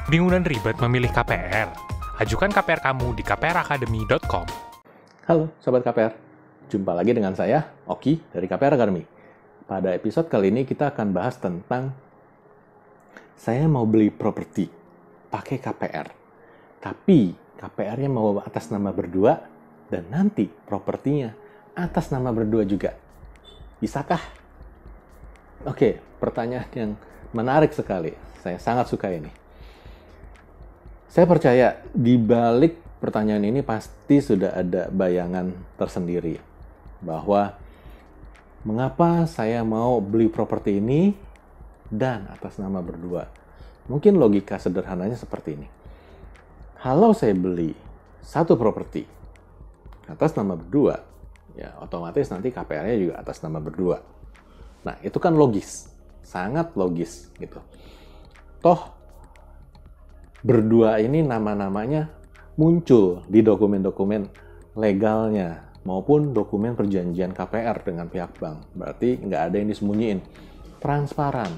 Bingung dan ribet memilih KPR? Ajukan KPR kamu di kpracademy.com. Halo Sobat KPR, jumpa lagi dengan saya, Oki dari KPR Academy. Pada episode kali ini kita akan bahas tentang saya mau beli properti pakai KPR. Tapi KPR-nya mau atas nama berdua dan nanti propertinya atas nama berdua juga. Bisakah? Oke, pertanyaan yang menarik sekali. Saya sangat suka ini. Saya percaya di balik pertanyaan ini pasti sudah ada bayangan tersendiri bahwa mengapa saya mau beli properti ini dan atas nama berdua. Mungkin logika sederhananya seperti ini. Kalau saya beli satu properti atas nama berdua, ya otomatis nanti KPR-nya juga atas nama berdua. Nah, itu kan logis, sangat logis gitu. Toh, berdua ini nama-namanya muncul di dokumen-dokumen legalnya maupun dokumen perjanjian KPR dengan pihak bank. Berarti nggak ada yang disembunyiin. Transparan.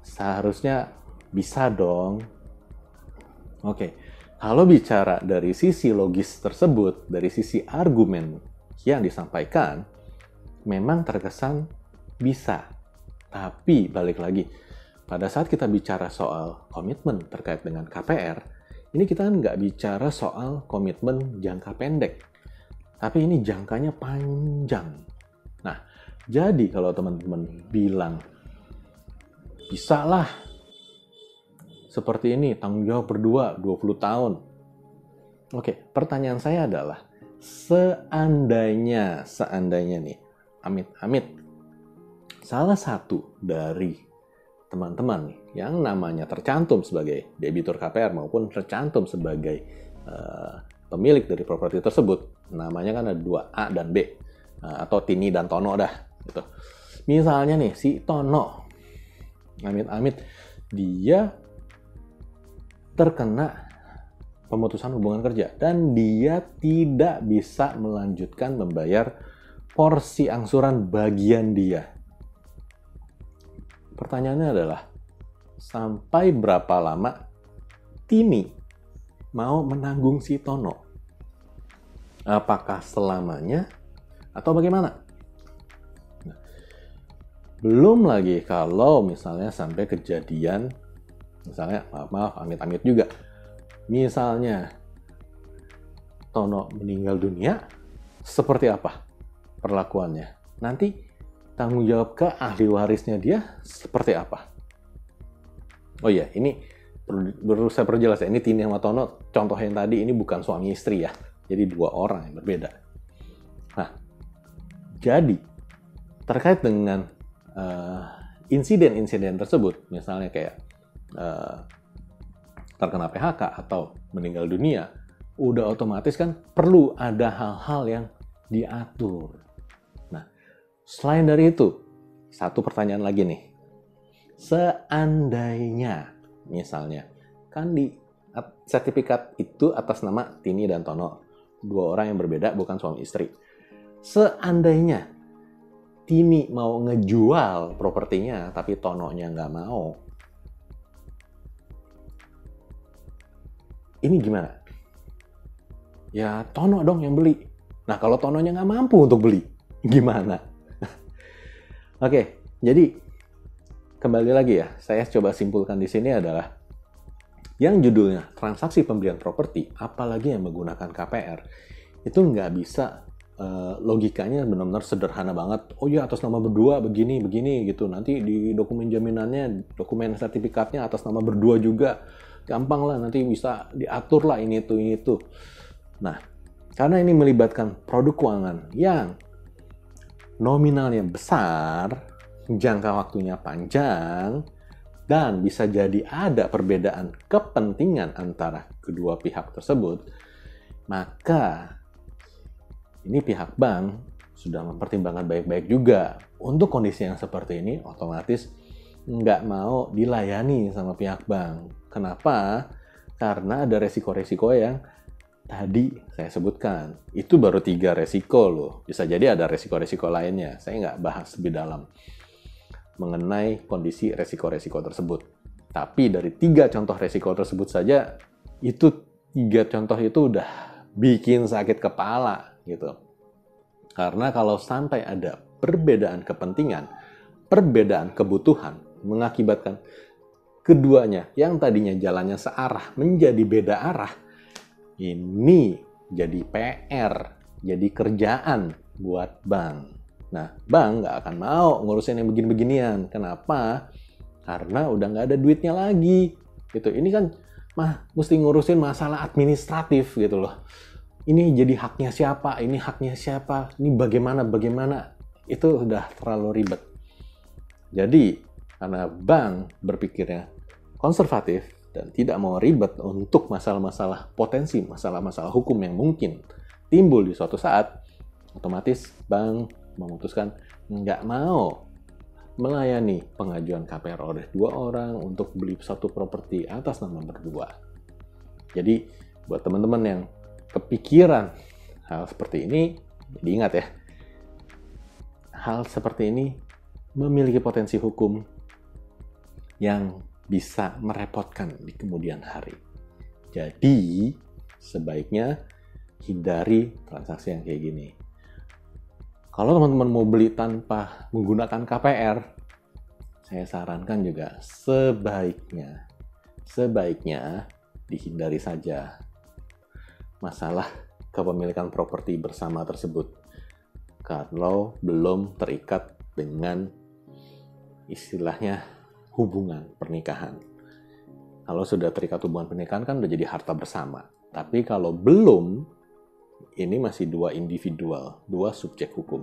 Seharusnya bisa dong. Oke, kalau bicara dari sisi logis tersebut, dari sisi argumen yang disampaikan, memang terkesan bisa. Tapi balik lagi, pada saat kita bicara soal komitmen terkait dengan KPR, ini kita nggak bicara soal komitmen jangka pendek. Tapi ini jangkanya panjang. Nah, jadi kalau teman-teman bilang, bisa lah seperti ini, tanggung jawab berdua 20 tahun. Oke, pertanyaan saya adalah, seandainya nih, amit-amit, salah satu dari teman-teman nih, yang namanya tercantum sebagai debitur KPR maupun tercantum sebagai pemilik dari properti tersebut, namanya kan ada 2A dan B, atau Tini dan Tono dah. Gitu. Misalnya nih, si Tono, amit-amit, dia terkena pemutusan hubungan kerja dan dia tidak bisa melanjutkan membayar porsi angsuran bagian dia. Pertanyaannya adalah, sampai berapa lama Tini mau menanggung si Tono? Apakah selamanya atau bagaimana? Nah, belum lagi kalau misalnya sampai kejadian, misalnya maaf amit-amit juga, misalnya Tono meninggal dunia, seperti apa perlakuannya? Nanti tanggung jawab ke ahli warisnya dia seperti apa? Oh iya, ini perlu saya perjelas ya. Ini Tini sama Tono, contoh yang tadi ini bukan suami istri ya. Jadi dua orang yang berbeda. Nah, jadi terkait dengan insiden-insiden tersebut, misalnya kayak terkena PHK atau meninggal dunia, udah otomatis kan perlu ada hal-hal yang diatur. Selain dari itu, satu pertanyaan lagi nih. Seandainya, misalnya, kan di sertifikat itu atas nama Tini dan Tono, dua orang yang berbeda, bukan suami istri. Seandainya Tini mau ngejual propertinya, tapi Tononya nggak mau, ini gimana? Ya Tono dong yang beli. Nah kalau Tononya nggak mampu untuk beli, gimana? Oke, jadi kembali lagi ya, saya coba simpulkan di sini adalah yang judulnya transaksi pembelian properti, apalagi yang menggunakan KPR, itu nggak bisa logikanya benar-benar sederhana banget. Oh ya, atas nama berdua begini gitu. Nanti di dokumen jaminannya, dokumen sertifikatnya atas nama berdua juga, gampang lah. Nanti bisa diatur lah ini itu. Nah, karena ini melibatkan produk keuangan yang nominalnya besar, jangka waktunya panjang, dan bisa jadi ada perbedaan kepentingan antara kedua pihak tersebut, maka ini pihak bank sudah mempertimbangkan baik-baik juga. Untuk kondisi yang seperti ini, otomatis nggak mau dilayani sama pihak bank. Kenapa? Karena ada resiko-resiko yang tadi saya sebutkan. Itu baru 3 resiko loh. Bisa jadi ada resiko-resiko lainnya. Saya nggak bahas lebih dalam mengenai kondisi resiko-resiko tersebut. Tapi dari 3 contoh resiko tersebut saja, itu 3 contoh itu udah bikin sakit kepala gitu. Karena kalau sampai ada perbedaan kepentingan, perbedaan kebutuhan, mengakibatkan keduanya yang tadinya jalannya searah menjadi beda arah, ini jadi PR, jadi kerjaan buat bank. Nah, bank nggak akan mau ngurusin yang begini-beginian. Kenapa? Karena udah nggak ada duitnya lagi. Gitu. Ini kan mesti ngurusin masalah administratif gitu loh. Ini jadi haknya siapa? Ini haknya siapa? Ini bagaimana? Itu udah terlalu ribet. Jadi, karena bank berpikirnya konservatif dan tidak mau ribet untuk masalah-masalah potensi, masalah-masalah hukum yang mungkin timbul di suatu saat, otomatis bank memutuskan nggak mau melayani pengajuan KPR oleh 2 orang untuk beli satu properti atas nama berdua. Jadi, buat teman-teman yang kepikiran hal seperti ini, jadi ingat ya, hal seperti ini memiliki potensi hukum yang bisa merepotkan di kemudian hari. Jadi, sebaiknya hindari transaksi yang kayak gini. Kalau teman-teman mau beli tanpa menggunakan KPR, saya sarankan juga sebaiknya dihindari saja masalah kepemilikan properti bersama tersebut kalau belum terikat dengan istilahnya hubungan pernikahan. Kalau sudah terikat hubungan pernikahan kan udah jadi harta bersama. Tapi kalau belum, ini masih 2 individual, 2 subjek hukum.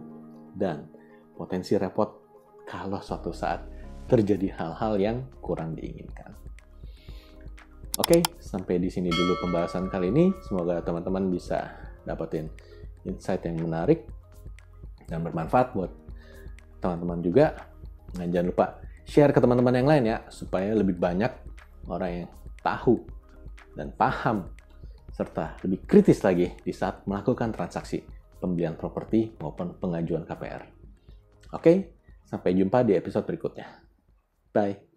Dan potensi repot kalau suatu saat terjadi hal-hal yang kurang diinginkan. Oke, sampai di sini dulu pembahasan kali ini. Semoga teman-teman bisa dapetin insight yang menarik dan bermanfaat buat teman-teman juga. Dan jangan lupa share ke teman-teman yang lain ya, supaya lebih banyak orang yang tahu dan paham serta lebih kritis lagi di saat melakukan transaksi pembelian properti maupun pengajuan KPR. Oke, sampai jumpa di episode berikutnya. Bye.